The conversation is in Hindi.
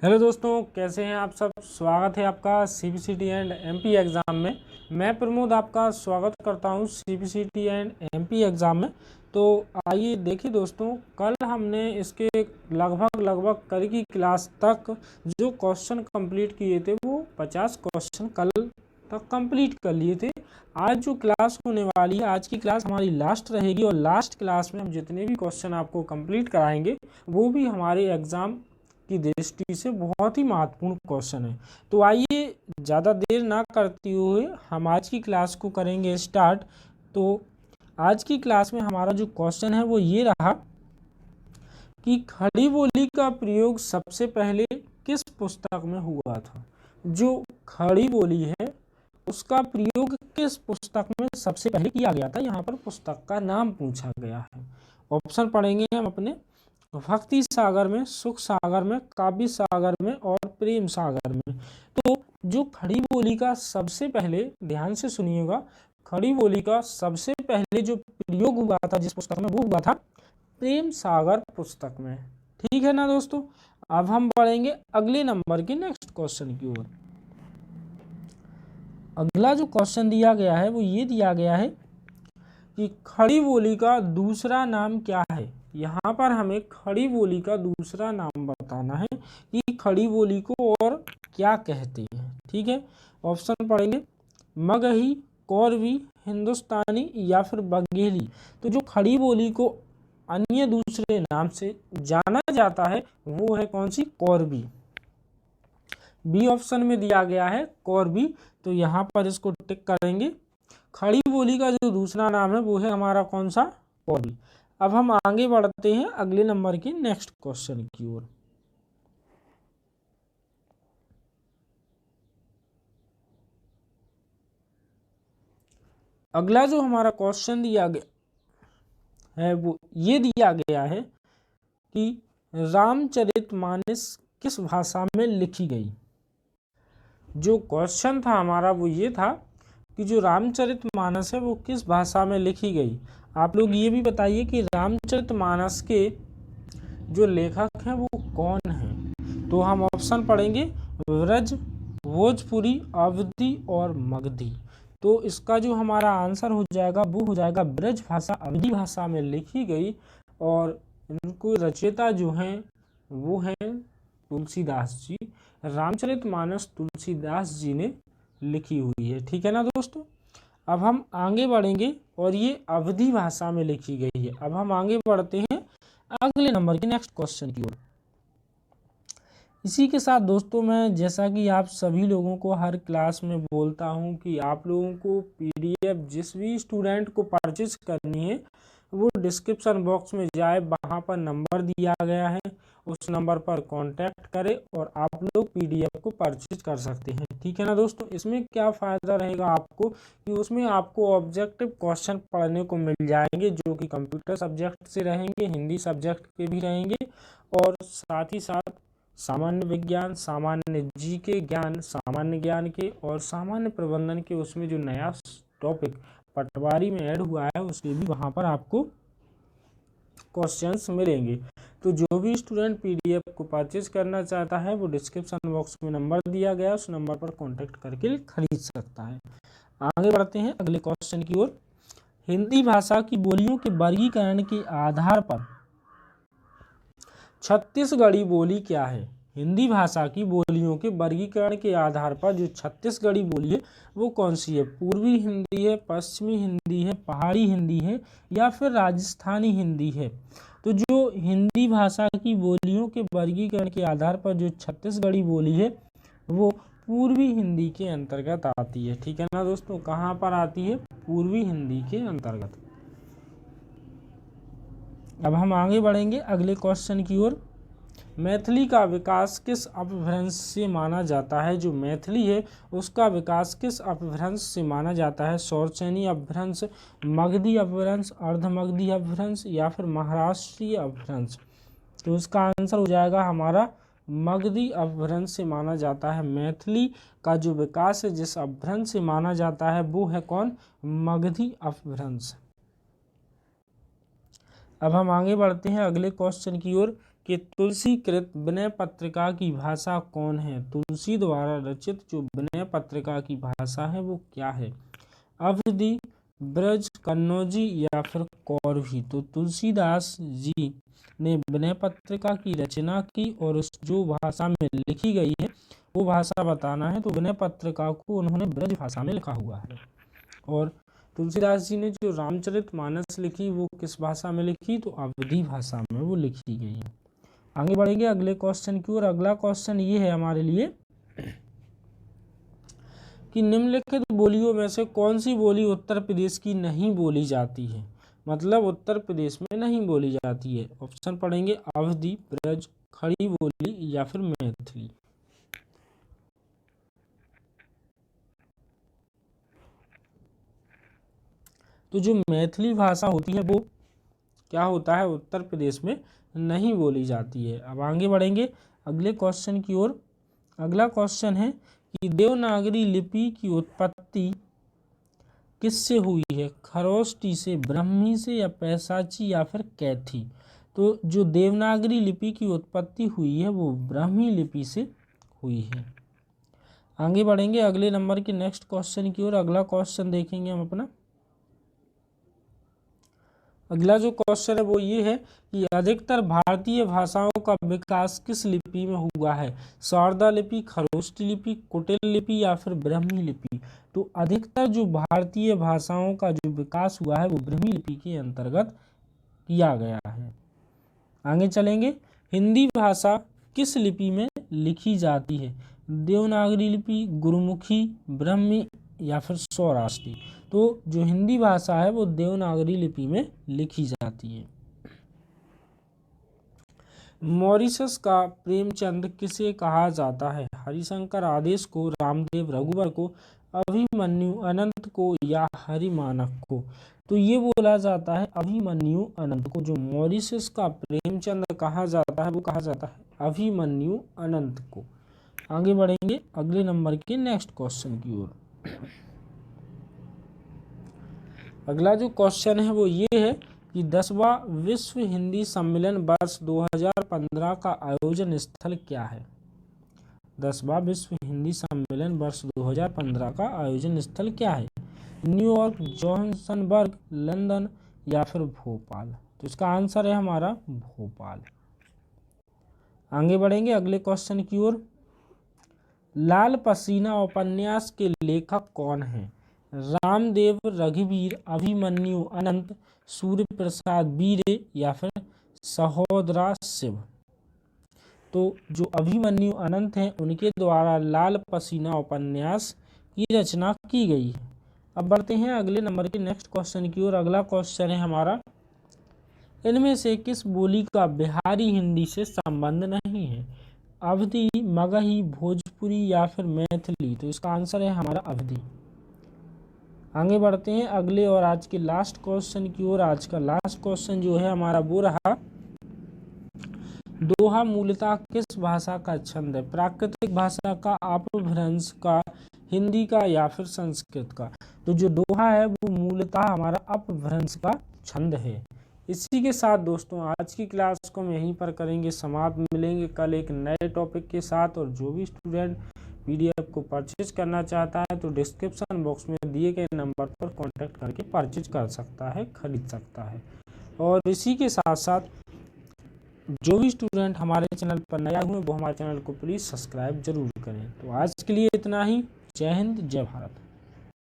हेलो दोस्तों, कैसे हैं आप सब। स्वागत है आपका सीबीसीटी एंड एमपी एग्ज़ाम में। मैं प्रमोद आपका स्वागत करता हूं सीबीसीटी एंड एमपी एग्ज़ाम में। तो आइए देखिए दोस्तों, कल हमने इसके लगभग कल की क्लास तक जो क्वेश्चन कंप्लीट किए थे वो 50 क्वेश्चन कल तक कंप्लीट कर लिए थे। आज जो क्लास होने वाली है, आज की क्लास हमारी लास्ट रहेगी और लास्ट क्लास में हम जितने भी क्वेश्चन आपको कंप्लीट कराएंगे वो भी हमारे एग्ज़ाम की दृष्टि से बहुत ही महत्वपूर्ण क्वेश्चन है। तो आइए ज़्यादा देर ना करते हुए हम आज की क्लास को करेंगे स्टार्ट। तो आज की क्लास में हमारा जो क्वेश्चन है वो ये रहा कि खड़ी बोली का प्रयोग सबसे पहले किस पुस्तक में हुआ था। जो खड़ी बोली है उसका प्रयोग किस पुस्तक में सबसे पहले किया गया था, यहाँ पर पुस्तक का नाम पूछा गया है। ऑप्शन पढ़ेंगे हम अपने। भक्ति सागर में, सुख सागर में, काव्य सागर में और प्रेम सागर में। तो जो खड़ी बोली का सबसे पहले, ध्यान से सुनिएगा, खड़ी बोली का सबसे पहले जो प्रयोग हुआ था जिस पुस्तक में, वो हुआ था प्रेम सागर पुस्तक में। ठीक है ना दोस्तों। अब हम बढ़ेंगे अगले नंबर के नेक्स्ट क्वेश्चन की ओर। अगला जो क्वेश्चन दिया गया है वो ये दिया गया है कि खड़ी बोली का दूसरा नाम क्या है। यहाँ पर हमें खड़ी बोली का दूसरा नाम बताना है कि खड़ी बोली को और क्या कहते हैं। ठीक है, ऑप्शन पढ़ेंगे। मगही, कौरवी, हिंदुस्तानी या फिर बघेली। तो जो खड़ी बोली को अन्य दूसरे नाम से जाना जाता है वो है कौन सी, कौरवी। बी ऑप्शन में दिया गया है कौरवी। तो यहाँ पर इसको टिक करेंगे। खड़ी बोली का जो दूसरा नाम है वो है हमारा कौन सा, कौरवी। अब हम आगे बढ़ते हैं अगले नंबर के नेक्स्ट क्वेश्चन की ओर। अगला जो हमारा क्वेश्चन दिया गया है वो ये दिया गया है कि रामचरितमानस किस भाषा में लिखी गई। जो क्वेश्चन था हमारा वो ये था कि जो रामचरितमानस है वो किस भाषा में लिखी गई। आप लोग ये भी बताइए कि रामचरितमानस के जो लेखक हैं वो कौन हैं। तो हम ऑप्शन पढ़ेंगे। ब्रज, भोजपुरी, अवधी और मगधी। तो इसका जो हमारा आंसर हो जाएगा वो हो जाएगा ब्रज भाषा, अवधी भाषा में लिखी गई। और इनको रचयिता जो हैं वो हैं तुलसीदास जी। रामचरितमानस तुलसीदास जी ने लिखी हुई है। ठीक है ना दोस्तों। अब हम आगे बढ़ेंगे और ये अवधी भाषा में लिखी गई है। अब हम आगे बढ़ते हैं अगले नंबर के नेक्स्ट क्वेश्चन की ओर। इसी के साथ दोस्तों, मैं जैसा कि आप सभी लोगों को हर क्लास में बोलता हूं कि आप लोगों को पीडीएफ जिस भी स्टूडेंट को परचेज करनी है वो डिस्क्रिप्शन बॉक्स में जाए, वहां पर नंबर दिया गया है, उस नंबर पर कांटेक्ट करें और आप लोग पीडीएफ को परचेज कर सकते हैं। ठीक है ना दोस्तों। इसमें क्या फ़ायदा रहेगा आपको कि उसमें आपको ऑब्जेक्टिव क्वेश्चन पढ़ने को मिल जाएंगे जो कि कंप्यूटर सब्जेक्ट से रहेंगे, हिंदी सब्जेक्ट के भी रहेंगे और साथ ही साथ सामान्य विज्ञान, सामान्य जीके ज्ञान, सामान्य ज्ञान के और सामान्य प्रबंधन के, उसमें जो नया टॉपिक पटवारी में ऐड हुआ है उसके भी वहाँ पर आपको क्वेश्चंस मिलेंगे। तो जो भी स्टूडेंट पीडीएफ को परचेज करना चाहता है वो डिस्क्रिप्शन बॉक्स में नंबर दिया गया है, उस नंबर पर कांटेक्ट करके खरीद सकता है। आगे बढ़ते हैं अगले क्वेश्चन की ओर। हिंदी भाषा की बोलियों के वर्गीकरण के आधार पर छत्तीसगढ़ी बोली क्या है। हिंदी भाषा की बोलियों के वर्गीकरण के आधार पर जो छत्तीसगढ़ी बोली है वो कौन सी है। पूर्वी हिंदी है, पश्चिमी हिंदी है, पहाड़ी हिंदी है या फिर राजस्थानी हिंदी है। तो जो हिंदी भाषा की बोलियों के वर्गीकरण के आधार पर जो छत्तीसगढ़ी बोली है वो पूर्वी हिंदी के अंतर्गत आती है। ठीक है ना दोस्तों। कहाँ पर आती है, पूर्वी हिंदी के अंतर्गत। अब हम आगे बढ़ेंगे अगले क्वेश्चन की ओर। मैथिली का विकास किस अपभ्रंश से माना जाता है। जो मैथिली है उसका विकास किस अपभ्रंश से माना जाता है। शौरसेनी अपभ्रंश, मगधी अपभ्रंश, अर्धमगधी अपभ्रंश या फिर महाराष्ट्रीय अपभ्रंश। तो इसका आंसर हो जाएगा हमारा मगधी अपभ्रंश से माना जाता है। मैथिली का जो विकास है जिस अपभ्रंश से माना जाता है वो है कौन, मगधी अपभ्रंश। अब हम आगे बढ़ते हैं अगले क्वेश्चन की ओर। कि तुलसीकृत विनय पत्रिका की भाषा कौन है? तुलसी द्वारा रचित जो विनय पत्रिका की भाषा है वो क्या है? अवधी, ब्रज, कन्नौजी या फिर कौरवी? तो तुलसीदास जी ने विनय पत्रिका की रचना की और उस जो भाषा में लिखी गई है वो भाषा बताना है। तो विनय पत्रिका को उन्होंने ब्रज भाषा में लिखा हुआ है। और तुलसीदास जी ने जो रामचरितमानस लिखी वो किस भाषा में लिखी? तो अवधी भाषा में वो लिखी गई है। आगे बढ़ेंगे अगले क्वेश्चन की ओर। अगला क्वेश्चन ये है हमारे लिए कि निम्नलिखित बोलियों में से कौन सी बोली उत्तर प्रदेश की नहीं बोली जाती है? मतलब उत्तर प्रदेश में नहीं बोली जाती है। ऑप्शन पढ़ेंगे अवधी, ब्रज, खड़ी बोली या फिर मैथिली। तो जो मैथिली भाषा होती है वो क्या होता है? उत्तर प्रदेश में नहीं बोली जाती है। अब आगे बढ़ेंगे अगले क्वेश्चन की ओर। अगला क्वेश्चन है कि देवनागरी लिपि की उत्पत्ति किससे हुई है? खरोष्टी से, ब्राह्मी से या पैसाची या फिर कैथी? तो जो देवनागरी लिपि की उत्पत्ति हुई है वो ब्राह्मी लिपि से हुई है। आगे बढ़ेंगे अगले नंबर के नेक्स्ट क्वेश्चन की ओर। अगला क्वेश्चन देखेंगे हम अपना। अगला जो क्वेश्चन है वो ये है कि अधिकतर भारतीय भाषाओं का विकास किस लिपि में हुआ है? शारदा लिपि, खरोष्टी लिपि, कुटिल लिपि या फिर ब्राह्मी लिपि? तो अधिकतर जो भारतीय भाषाओं का जो विकास हुआ है वो ब्राह्मी लिपि के अंतर्गत किया गया है। आगे चलेंगे। हिंदी भाषा किस लिपि में लिखी जाती है? देवनागरी लिपि, गुरुमुखी, ब्राह्मी या फिर सौराष्ट्री? तो जो हिंदी भाषा है वो देवनागरी लिपि में लिखी जाती है। मॉरिशस का प्रेमचंद किसे कहा जाता है? हरिशंकर आदेश को, रामदेव, रघुवर को, अभिमन्यु, अनंत को या हरिमानक को? तो ये बोला जाता है अभिमन्यु अनंत को। जो मॉरिशस का प्रेमचंद कहा जाता है वो कहा जाता है अभिमन्यु अनंत को। आगे बढ़ेंगे अगले नंबर के नेक्स्ट क्वेश्चन की ओर। अगला जो क्वेश्चन है वो ये है कि 10वां विश्व हिंदी सम्मेलन वर्ष 2015 का आयोजन स्थल क्या है? 10वां विश्व हिंदी सम्मेलन वर्ष 2015 का आयोजन स्थल क्या है? न्यूयॉर्क, जोहान्सबर्ग, लंदन या फिर भोपाल? तो इसका आंसर है हमारा भोपाल। आगे बढ़ेंगे अगले क्वेश्चन की ओर। लाल पसीना उपन्यास के लेखक कौन है? रामदेव, रघुवीर, अभिमन्यु अनंत, सूर्य प्रसाद बीरे या फिर सहोदरा शिव? तो जो अभिमन्यु अनंत हैं उनके द्वारा लाल पसीना उपन्यास की रचना की गई है। अब बढ़ते हैं अगले नंबर के नेक्स्ट क्वेश्चन की ओर। अगला क्वेश्चन है हमारा, इनमें से किस बोली का बिहारी हिंदी से संबंध नहीं है? अवधी, मगही, भोजपुरी या फिर मैथिली? तो इसका आंसर है हमारा अवधी। आगे बढ़ते हैं अगले और आज के लास्ट क्वेश्चन की ओर। आज का लास्ट क्वेश्चन जो है हमारा वो रहा, दोहा मूलतः किस भाषा का छंद है? प्राकृतिक भाषा का, अपभ्रंश का, हिंदी का या फिर संस्कृत का? तो जो दोहा है वो मूलतः हमारा अपभ्रंश का छंद है। इसी के साथ दोस्तों आज की क्लास को हम यहीं पर करेंगे समाप्त। मिलेंगे कल एक नए टॉपिक के साथ। और जो भी स्टूडेंट पीडीएफ को परचेज करना चाहता है तो डिस्क्रिप्शन बॉक्स में दिए गए नंबर पर कांटेक्ट करके परचेज कर सकता है, खरीद सकता है। और इसी के साथ साथ जो भी स्टूडेंट हमारे चैनल पर नया हुए वो हमारे चैनल को प्लीज़ सब्सक्राइब जरूर करें। तो आज के लिए इतना ही। जय हिंद, जय भारत।